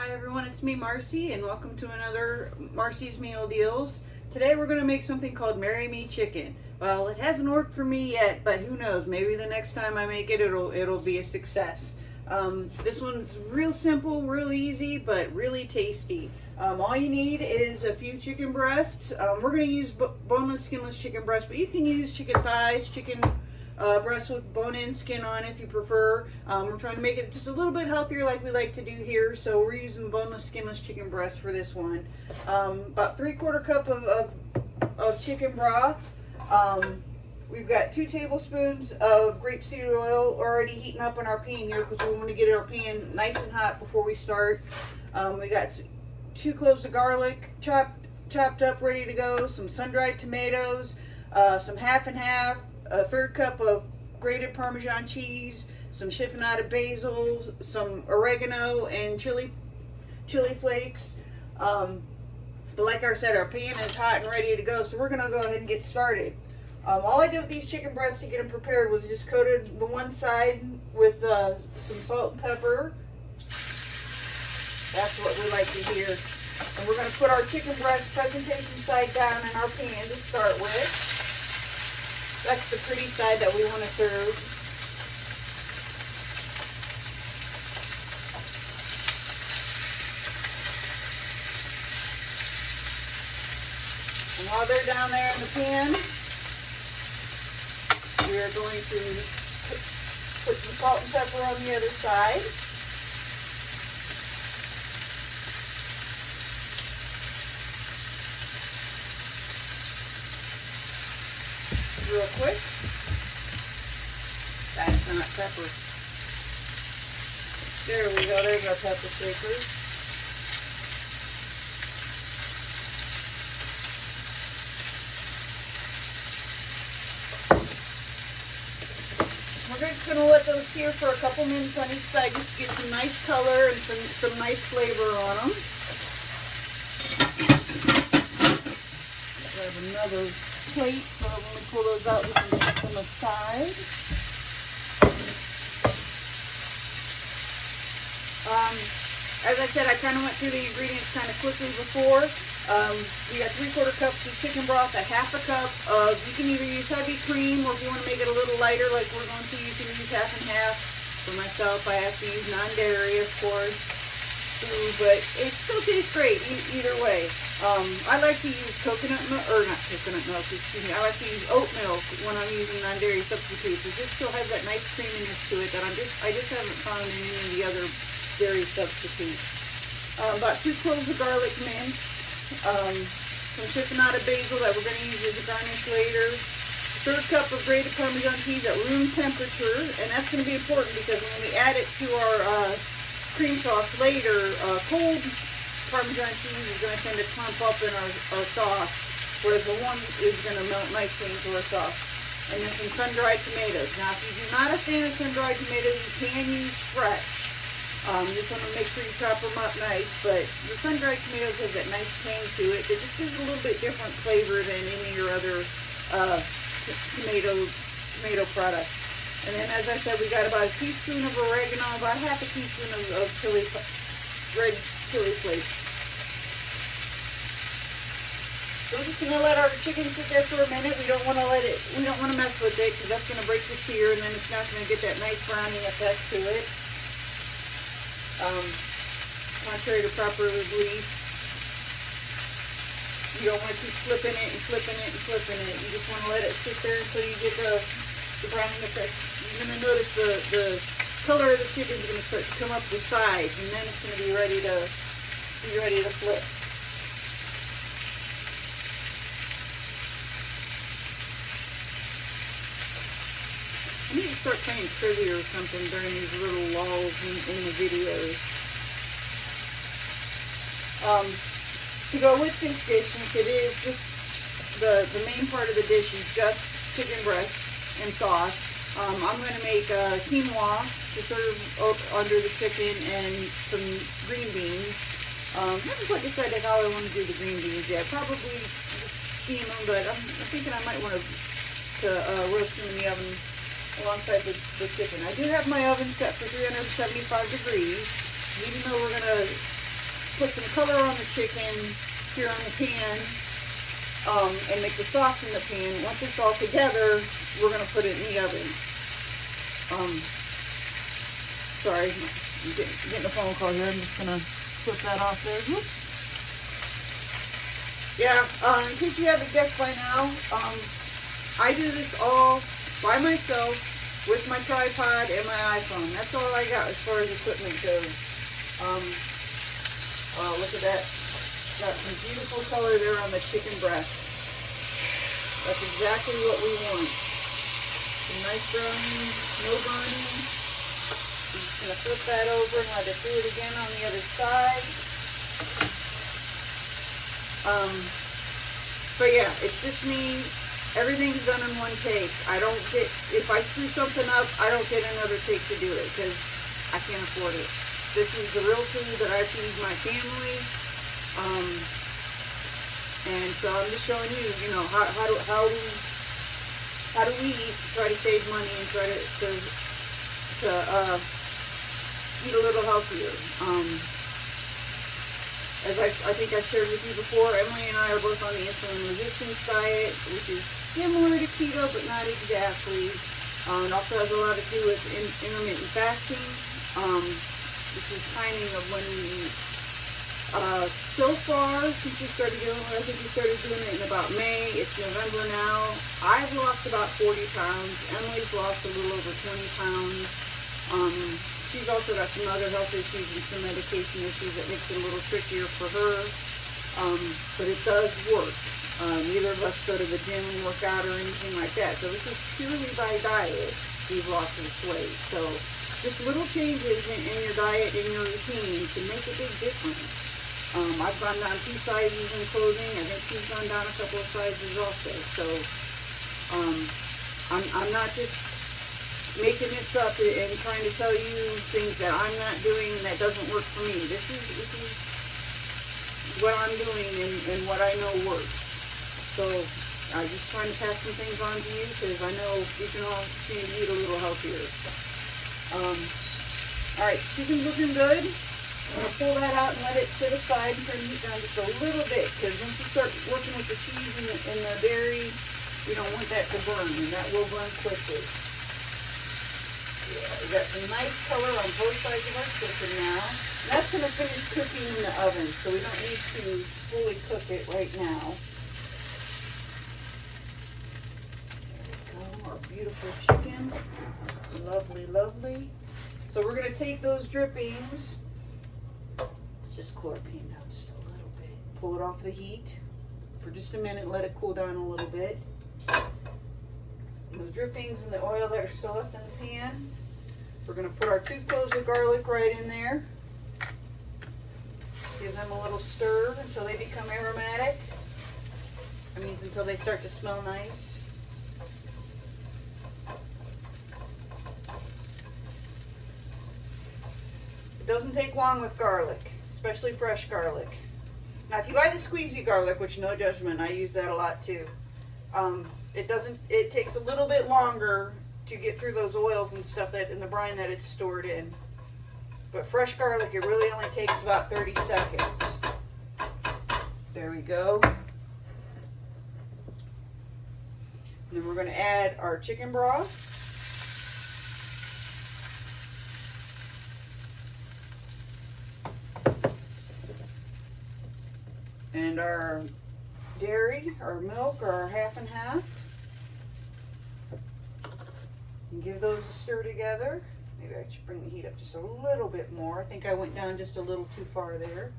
Hi everyone, it's me Marcy and welcome to another Marcy's Meal Deals. Today we're going to make something called Marry Me Chicken. Well, it hasn't worked for me yet, but who knows, maybe the next time I make it, it'll be a success. This one's real simple, real easy, but really tasty. All you need is a few chicken breasts. We're going to use boneless, skinless chicken breasts, but you can use chicken thighs, chicken breast with bone-in skin on if you prefer. We're trying to make it just a little bit healthier like we like to do here, so we're using boneless, skinless chicken breast for this one. About 3/4 cup of chicken broth. We've got 2 tablespoons of grapeseed oil already heating up in our pan here because we want to get our pan nice and hot before we start. We got 2 cloves of garlic chopped up, ready to go. Some sun-dried tomatoes, some half and half. A 1/3 cup of grated Parmesan cheese, some chiffonata basil, some oregano, and chili flakes. But like I said, our pan is hot and ready to go, so we're going to go ahead and get started. All I did with these chicken breasts to get them prepared was just coated the one side with some salt and pepper. That's what we like to hear. And we're going to put our chicken breast presentation side down in our pan to start with. That's the pretty side that we want to serve. And while they're down there in the pan, we are going to put some salt and pepper on the other side. Real quick. That's not pepper. There we go. There's our pepper shakers. We're just going to let those sear for a couple minutes on each side just to get some nice color and some nice flavor on them. Grab another plate so that when we pull those out we can set them aside. As I said, I kind of went through the ingredients kind of quickly before. We got 3/4 cups of chicken broth, a 1/2 cup of, you can either use heavy cream or if you want to make it a little lighter like we're going to, you can use 1/2 and 1/2. For myself, I have to use non-dairy, of course. But it still tastes great either way. I like to use coconut milk, or not coconut milk, excuse me. I like to use oat milk when I'm using non-dairy substitutes. It just still has that nice creaminess to it that I just haven't found in any of the other dairy substitutes. About 2 cloves of garlic minced, some chiffonata basil that we're going to use as a garnish later. 1/3 cup of grated Parmesan cheese at room temperature, and that's going to be important because when we add it to our cream sauce later, cold Parmesan cheese is going to tend to clump up in our sauce, whereas the warm is going to melt nicely into our sauce. And then some sun-dried tomatoes. Now, if you're not a fan of sun-dried tomatoes, you can use fresh. You just want to make sure you chop them up nice, but the sun-dried tomatoes have that nice tang to it that just gives a little bit different flavor than any of your other tomato products. And then, as I said, we got about a teaspoon of oregano, about 1/2 teaspoon of red chili flakes. So we're just going to let our chicken sit there for a minute. We don't want to mess with it because that's going to break the sear, and then it's not going to get that nice browning effect to it. Contrary to proper release, you don't want to keep flipping it and flipping it and flipping it. You just want to let it sit there until you get the browning effect. You're going to notice the color of the chicken is going to start to come up the sides, and then it's going to be ready to flip. I need to start playing trivia or something during these little lulls in the videos. To go with this dish, since it is just the main part of the dish is just chicken breast and sauce, I'm going to make quinoa to serve under the chicken and some green beans. Haven't quite decided how I want to do the green beans yet. Probably just steam them, but I'm thinking I might want to roast them in the oven alongside the chicken. I do have my oven set for 375 degrees. Even though we're going to put some color on the chicken here on the pan, and make the sauce in the pan. Once it's all together, we're gonna put it in the oven. Sorry, I'm getting a phone call here. I'm just gonna put that off there. Whoops. Yeah, in case you haven't guessed by now, I do this all by myself with my tripod and my iPhone. That's all I got as far as equipment goes. Oh, look at that. Got some beautiful color there on the chicken breast. That's exactly what we want. Some nice browning, no burning. I'm just going to flip that over and let it do it again on the other side. But yeah, it's just me. Everything's done in one take. I don't get, if I screw something up, I don't get another take to do it because I can't afford it. This is the real food that I feed my family. And so I'm just showing you, you know, how do we eat to try to save money and try to eat a little healthier. As I think I've shared with you before, Emily and I are both on the insulin resistance diet, which is similar to keto, but not exactly. It also has a lot to do with intermittent fasting, which is timing of when we eat. So far, since we started doing it, I think we started doing it in about May. It's November now. I've lost about 40 pounds. Emily's lost a little over 20 pounds. She's also got some other health issues and some medication issues that makes it a little trickier for her. But it does work. Neither of us go to the gym and work out or anything like that. So this is purely by diet we've lost this weight. So just little changes in your diet and your routine can make a big difference. I've gone down 2 sizes in clothing. I think she's gone down a couple of sizes also. So I'm not just making this up and trying to tell you things that I'm not doing and that doesn't work for me. This is what I'm doing and what I know works. So I'm just trying to pass some things on to you because I know we can all seem to eat a little healthier. All right, chicken's looking good. I'm going to pull that out and let it sit aside and turn the heat down just a little bit because once you start working with the cheese and the dairy, we don't want that to burn, and that will burn quickly. Yeah, we got some nice color on both sides of our chicken now. That's going to finish cooking in the oven, so we don't need to fully cook it right now. There we go, our beautiful chicken. Lovely, lovely. So we're going to take those drippings. Let's just cool our pan down just a little bit. Pull it off the heat for just a minute, let it cool down a little bit. The drippings and the oil that are still left in the pan. We're going to put our 2 cloves of garlic right in there. Just give them a little stir until they become aromatic. That means until they start to smell nice. It doesn't take long with garlic, especially fresh garlic. Now if you buy the squeezy garlic, which no judgment, I use that a lot too. It takes a little bit longer to get through those oils and stuff that in the brine that it's stored in. But fresh garlic, it really only takes about 30 seconds. There we go. And then we're going to add our chicken broth. And our dairy, our milk, or our half and half. And give those a stir together. Maybe I should bring the heat up just a little bit more. I think I went down just a little too far there.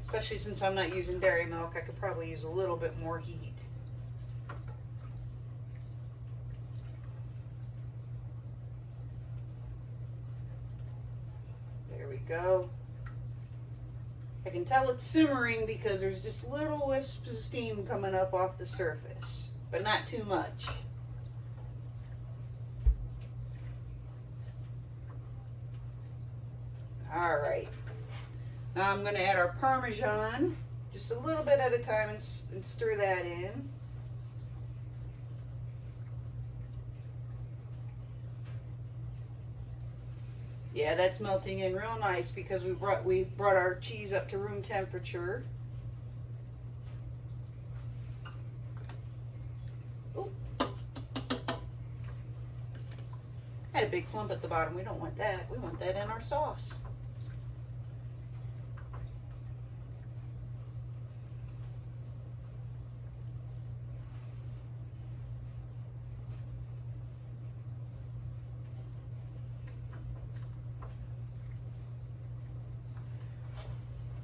Especially since I'm not using dairy milk, I could probably use a little bit more heat. There we go. I can tell it's simmering because there's just little wisps of steam coming up off the surface, but not too much. All right. Now I'm going to add our Parmesan, just a little bit at a time, and stir that in. Yeah, that's melting in real nice because we brought our cheese up to room temperature. Ooh. Had a big clump at the bottom. We don't want that. We want that in our sauce.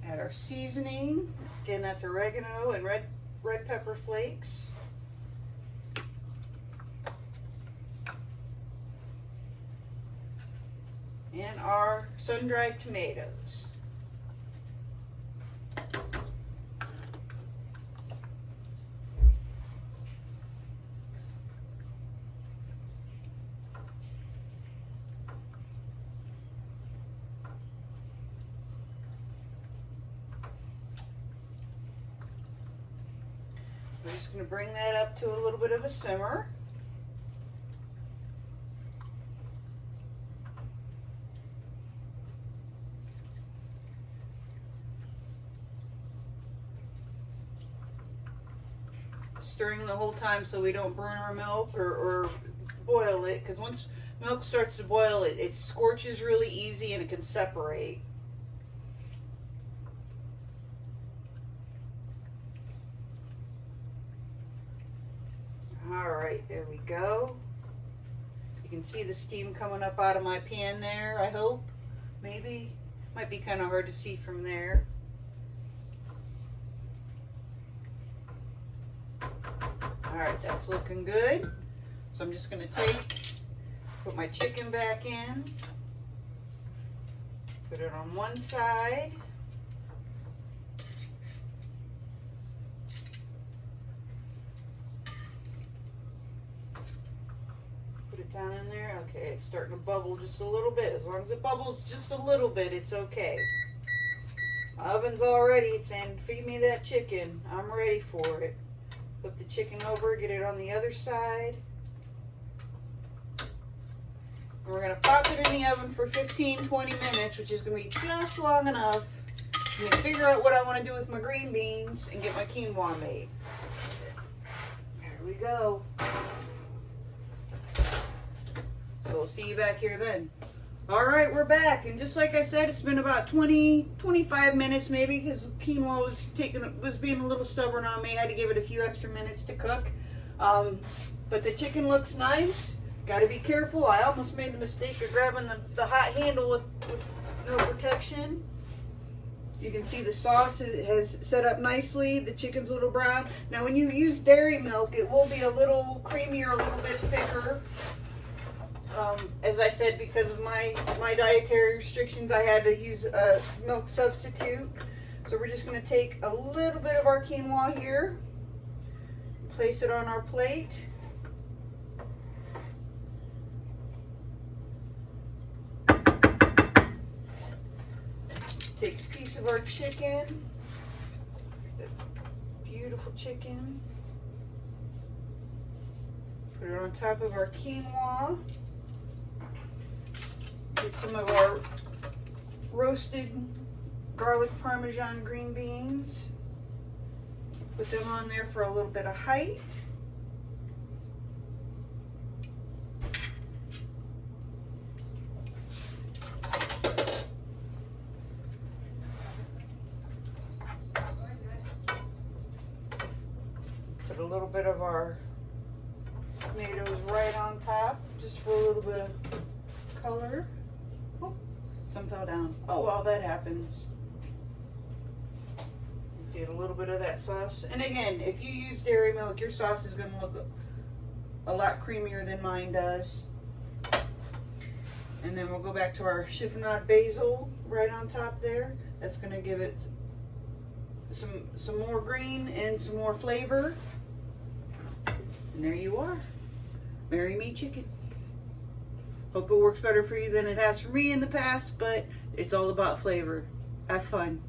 Add our seasoning. Again, that's oregano and red pepper flakes. And our sun-dried tomatoes. We're just going to bring that up to a little bit of a simmer. Stirring the whole time so we don't burn our milk or boil it, because once milk starts to boil, it scorches really easy and it can separate. Alright, there we go. You can see the steam coming up out of my pan there, I hope. Maybe. Might be kind of hard to see from there. Alright, that's looking good. So I'm just going to put my chicken back in. Put it on one side. Put it down in there. Okay, it's starting to bubble just a little bit. As long as it bubbles just a little bit, it's okay. My oven's all ready. It's saying, feed me that chicken. I'm ready for it. Flip the chicken over, get it on the other side. And we're going to pop it in the oven for 15-20 minutes, which is going to be just long enough for me to figure out what I want to do with my green beans and get my quinoa made. There we go. So we'll see you back here then. All right, we're back, and just like I said, it's been about 20-25 minutes maybe, because quinoa was being a little stubborn on me. I had to give it a few extra minutes to cook. But the chicken looks nice. Got to be careful. I almost made the mistake of grabbing the hot handle with no protection. You can see the sauce has set up nicely. The chicken's a little brown. Now, when you use dairy milk, it will be a little creamier, a little bit thicker. As I said, because of my dietary restrictions, I had to use a milk substitute. So we're just going to take a little bit of our quinoa here, place it on our plate. Take a piece of our chicken, beautiful chicken, put it on top of our quinoa. Get some of our roasted garlic parmesan green beans. Put them on there for a little bit of height. Put a little bit of our tomatoes right on top, just for a little bit of color. Oh, some fell down. Oh, well, that happens. Get a little bit of that sauce. And again, if you use dairy milk, your sauce is going to look a lot creamier than mine does. And then we'll go back to our chiffonade basil right on top there. That's going to give it some more green and some more flavor. And there you are. Marry me chicken. Hope it works better for you than it has for me in the past, but it's all about flavor. Have fun.